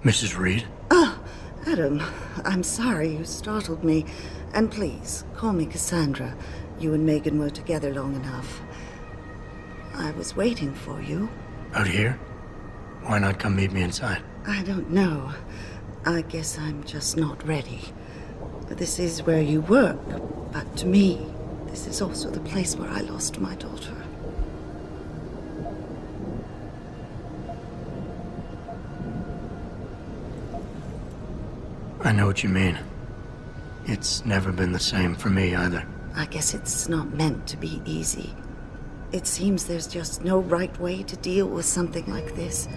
Mrs. Reed? Oh, Adam, I'm sorry you startled me. And please, call me Cassandra. You and Megan were together long enough. I was waiting for you. Out here? Why not come meet me inside? I don't know. I guess I'm just not ready. This is where you work, but to me, this is also the place where I lost my daughter. I know what you mean. It's never been the same for me either. I guess it's not meant to be easy. It seems there's just no right way to deal with something like this.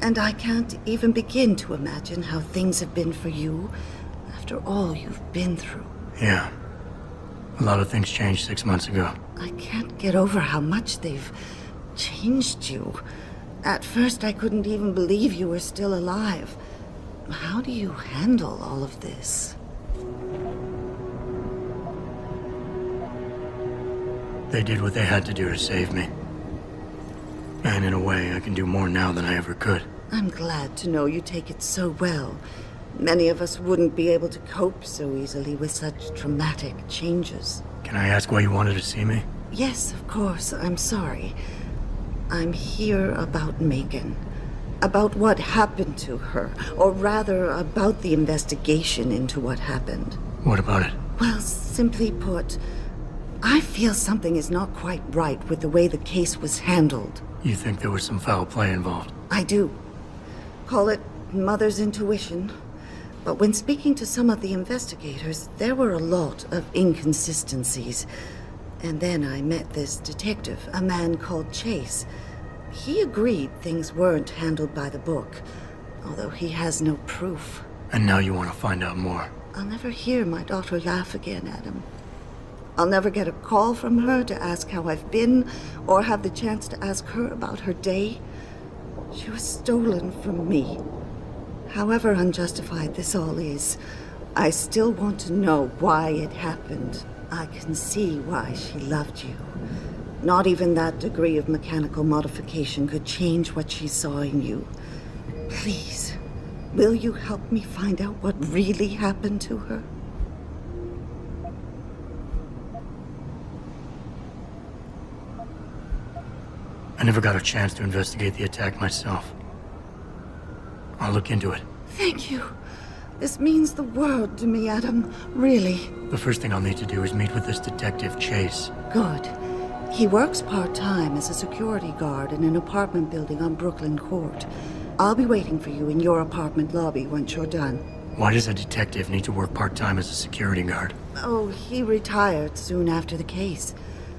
And I can't even begin to imagine how things have been for you after all you've been through. Yeah. A lot of things changed 6 months ago. I can't get over how much they've changed you. At first, I couldn't even believe you were still alive. How do you handle all of this? They did what they had to do to save me. And in a way, I can do more now than I ever could. I'm glad to know you take it so well. Many of us wouldn't be able to cope so easily with such traumatic changes. Can I ask why you wanted to see me? Yes, of course. I'm sorry. I'm here about Megan. About what happened to her. Or rather, about the investigation into what happened. What about it? Well, simply put, I feel something is not quite right with the way the case was handled. You think there was some foul play involved? I do. Call it mother's intuition. But when speaking to some of the investigators, there were a lot of inconsistencies. And then I met this detective, a man called Chase. He agreed things weren't handled by the book, although he has no proof. And now you want to find out more? I'll never hear my daughter laugh again, Adam. I'll never get a call from her to ask how I've been, or have the chance to ask her about her day. She was stolen from me. However unjustified this all is, I still want to know why it happened. I can see why she loved you. Not even that degree of mechanical modification could change what she saw in you. Please, will you help me find out what really happened to her? I never got a chance to investigate the attack myself. I'll look into it. Thank you. This means the world to me, Adam. Really. The first thing I'll need to do is meet with this detective, Chase. Good. He works part-time as a security guard in an apartment building on Brooklyn Court. I'll be waiting for you in your apartment lobby once you're done. Why does a detective need to work part-time as a security guard? Oh, he retired soon after the case.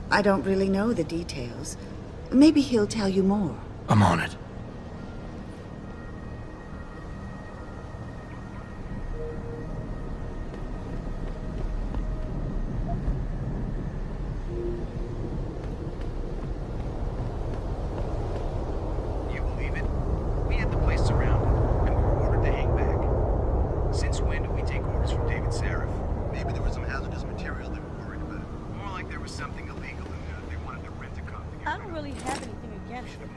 I don't really know the details. Maybe he'll tell you more. I'm on it. You believe it? We had the place surrounded, and we were ordered to hang back. Since when do we take orders from David Sarif? Maybe there was some hazardous material they were worried about. More like there was something illegal and they wanted to rent a cop to get I don't really have anything against it.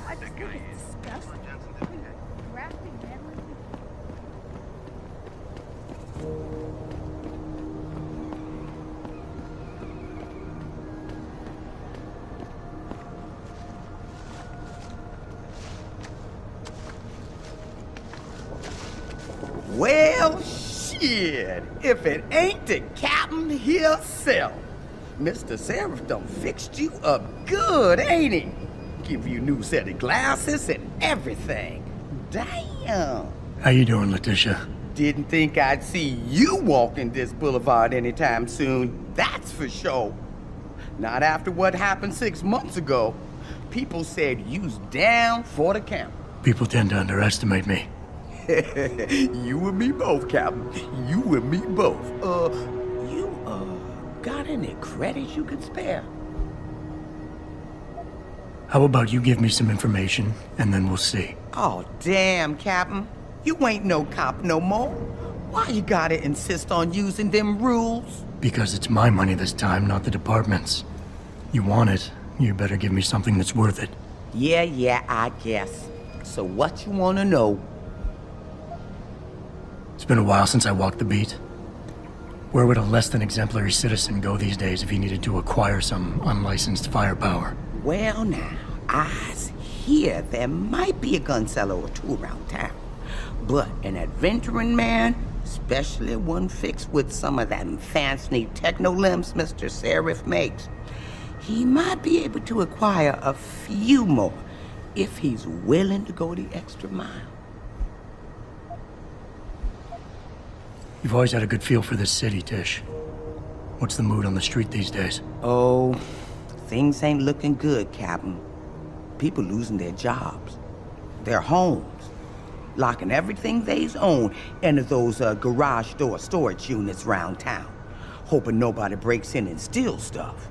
I just think it's disgusting. Adam Jensen did okay. Grafting memories. Well, shit, if it ain't the captain himself. Mr. Sarif done fixed you up good, ain't he? Give you new set of glasses and everything. Damn. How you doing, Letitia? Didn't think I'd see you walking this boulevard anytime soon, that's for sure. Not after what happened 6 months ago. People said you's down for the count. People tend to underestimate me. You and me both, Captain. You and me both. You, got any credits you could spare? How about you give me some information, and then we'll see. Oh, damn, Captain. You ain't no cop no more. Why you gotta insist on using them rules? Because it's my money this time, not the department's. You want it, you better give me something that's worth it. Yeah, I guess. So what you wanna know? It's been a while since I walked the beat. Where would a less than exemplary citizen go these days if he needed to acquire some unlicensed firepower? Well now, I hear there might be a gun seller or two around town. But an adventuring man, especially one fixed with some of that fancy techno-limbs Mr. Seraph makes, he might be able to acquire a few more if he's willing to go the extra mile. You've always had a good feel for this city, Tish. What's the mood on the street these days? Oh, things ain't looking good, Captain. People losing their jobs, their homes, locking everything they's own into those garage door storage units round town, hoping nobody breaks in and steals stuff.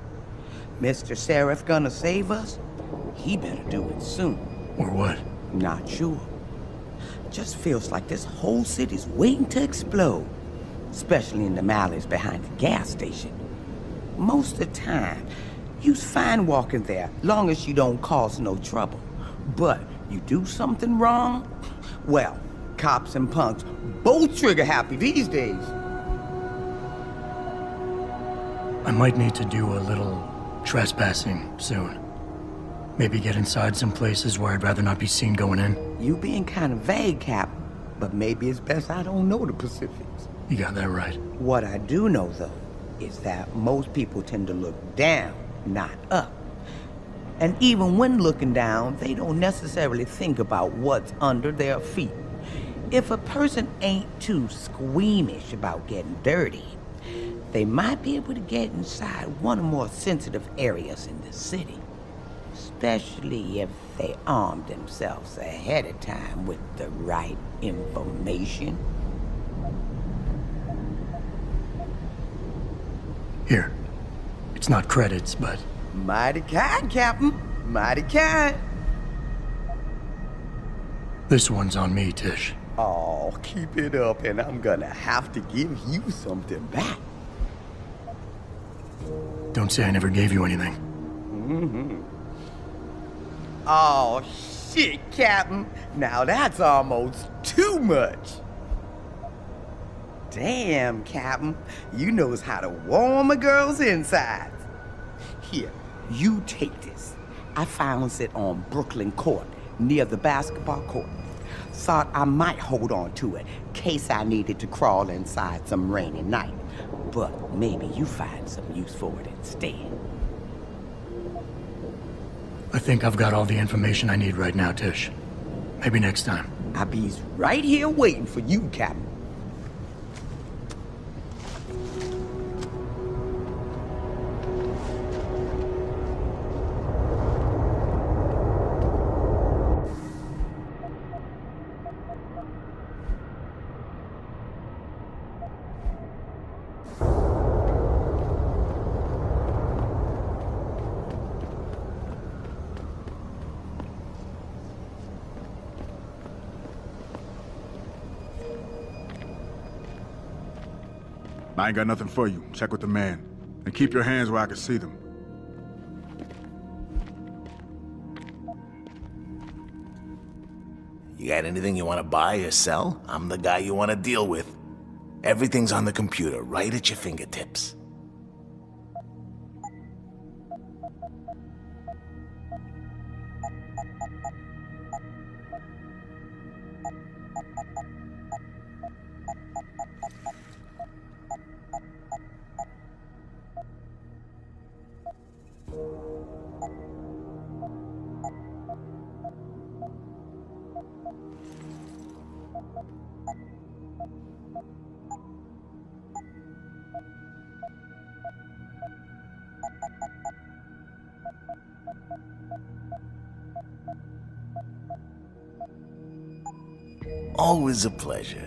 Mr. Seraph gonna save us? He better do it soon. Or what? Not sure. Just feels like this whole city's waiting to explode, especially in the alleys behind the gas station. Most of the time, you's fine walking there, long as you don't cause no trouble. But you do something wrong, well, cops and punks both trigger happy these days. I might need to do a little trespassing soon. Maybe get inside some places where I'd rather not be seen going in. You being kind of vague, Captain, but maybe it's best I don't know the Pacifics. You got that right. What I do know, though, is that most people tend to look down, not up. And even when looking down, they don't necessarily think about what's under their feet. If a person ain't too squeamish about getting dirty, they might be able to get inside one of the more sensitive areas in the city. Especially if they arm themselves ahead of time with the right information. Here. It's not credits, but... Mighty kind, Captain. Mighty kind. this one's on me, Tish. Oh, keep it up and I'm gonna have to give you something back. Don't say I never gave you anything. Oh, shit, Captain. Now that's almost too much. Damn, Captain. You knows how to warm a girl's insides. Here, you take this. I found it on Brooklyn Court, near the basketball court. Thought I might hold on to it, case I needed to crawl inside some rainy night. But maybe you find some use for it instead. I think I've got all the information I need right now, Tish. Maybe next time. I be's right here waiting for you, Captain. I ain't got nothing for you. Check with the man. And keep your hands where I can see them. You got anything you want to buy or sell? I'm the guy you want to deal with. Everything's on the computer, right at your fingertips. Always a pleasure.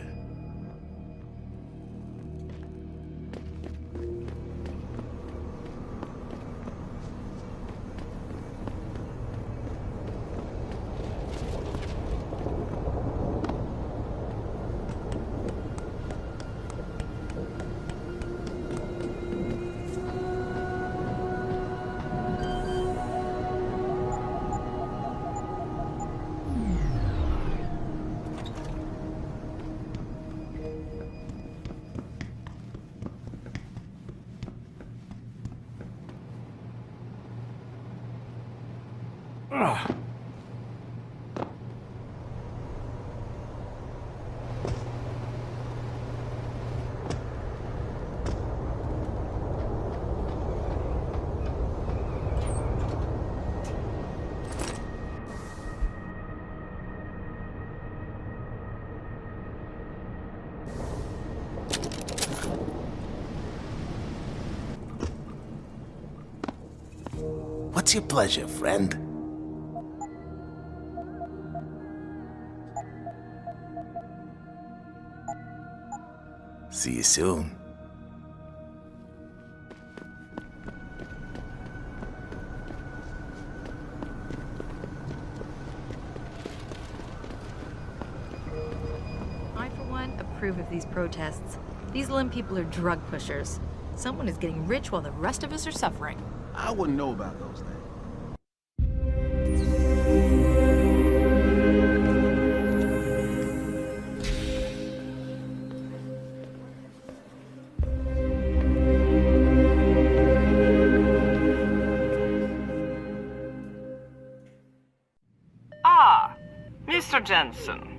What's your pleasure, friend? See you soon. I, for one, approve of these protests. These limb people are drug pushers. Someone is getting rich while the rest of us are suffering. I wouldn't know about those things. Ah, Mr. Jensen.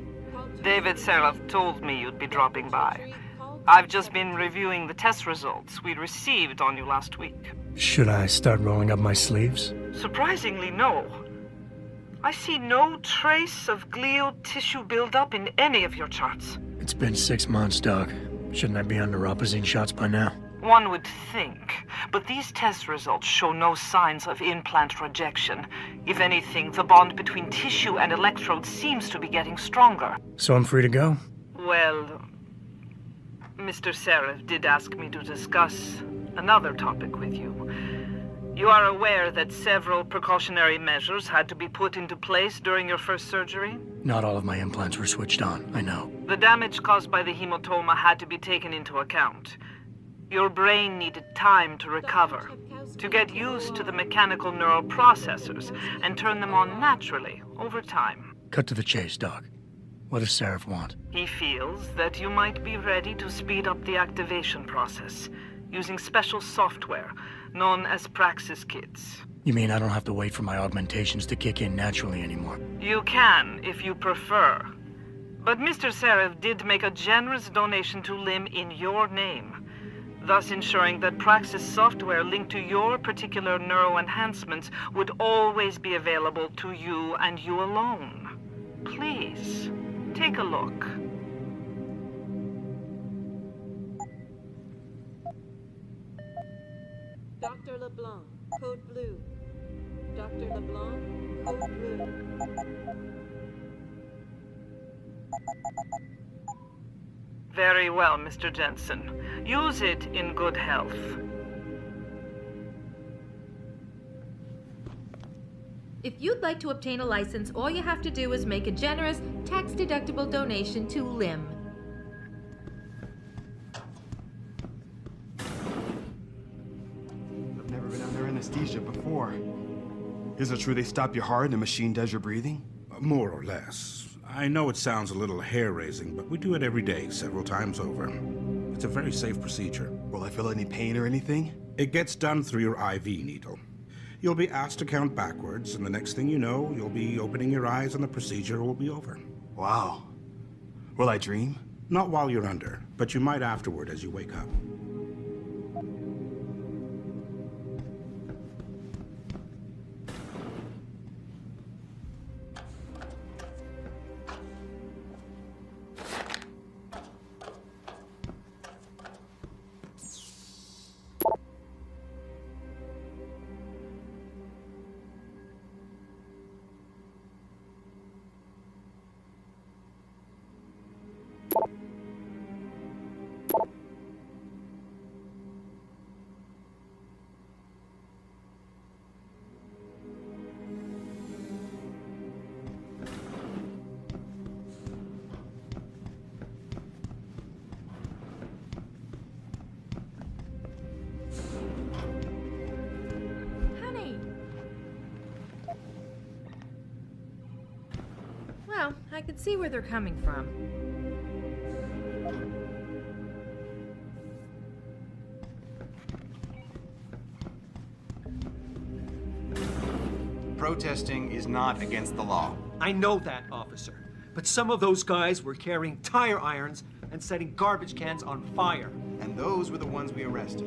David Seraph told me you'd be dropping by. I've just been reviewing the test results we received on you last week. Should I start rolling up my sleeves? Surprisingly, no. I see no trace of glial tissue buildup in any of your charts. It's been 6 months, Doc. Shouldn't I be on neuropozyne shots by now? One would think, but these test results show no signs of implant rejection. If anything, the bond between tissue and electrodes seems to be getting stronger. So I'm free to go? Well, Mr. Seraph did ask me to discuss another topic with you. You are aware that several precautionary measures had to be put into place during your first surgery? Not all of my implants were switched on, I know. The damage caused by the hematoma had to be taken into account. Your brain needed time to recover, to get used to the mechanical neural processors and turn them on naturally over time. Cut to the chase, Doc. What does Seraph want? He feels that you might be ready to speed up the activation process using special software known as Praxis kits. You mean I don't have to wait for my augmentations to kick in naturally anymore? You can, if you prefer. But Mr. Seraph did make a generous donation to LIM in your name, thus ensuring that Praxis software linked to your particular neuro enhancements would always be available to you and you alone. Please, take a look. Dr. LeBlanc, code blue. Dr. LeBlanc, code blue. Very well, Mr. Jensen. Use it in good health. If you'd like to obtain a license, all you have to do is make a generous, tax-deductible donation to LIM. I've never been under anesthesia before. Is it true they stop your heart and the machine does your breathing? More or less. I know it sounds a little hair-raising, but we do it every day, several times over. It's a very safe procedure. Will I feel any pain or anything? It gets done through your IV needle. You'll be asked to count backwards, and the next thing you know, you'll be opening your eyes and the procedure will be over. Wow. Will I dream? Not while you're under, but you might afterward as you wake up. Well, I could see where they're coming from. protesting is not against the law. I know that, officer. But some of those guys were carrying tire irons and setting garbage cans on fire. And those were the ones we arrested.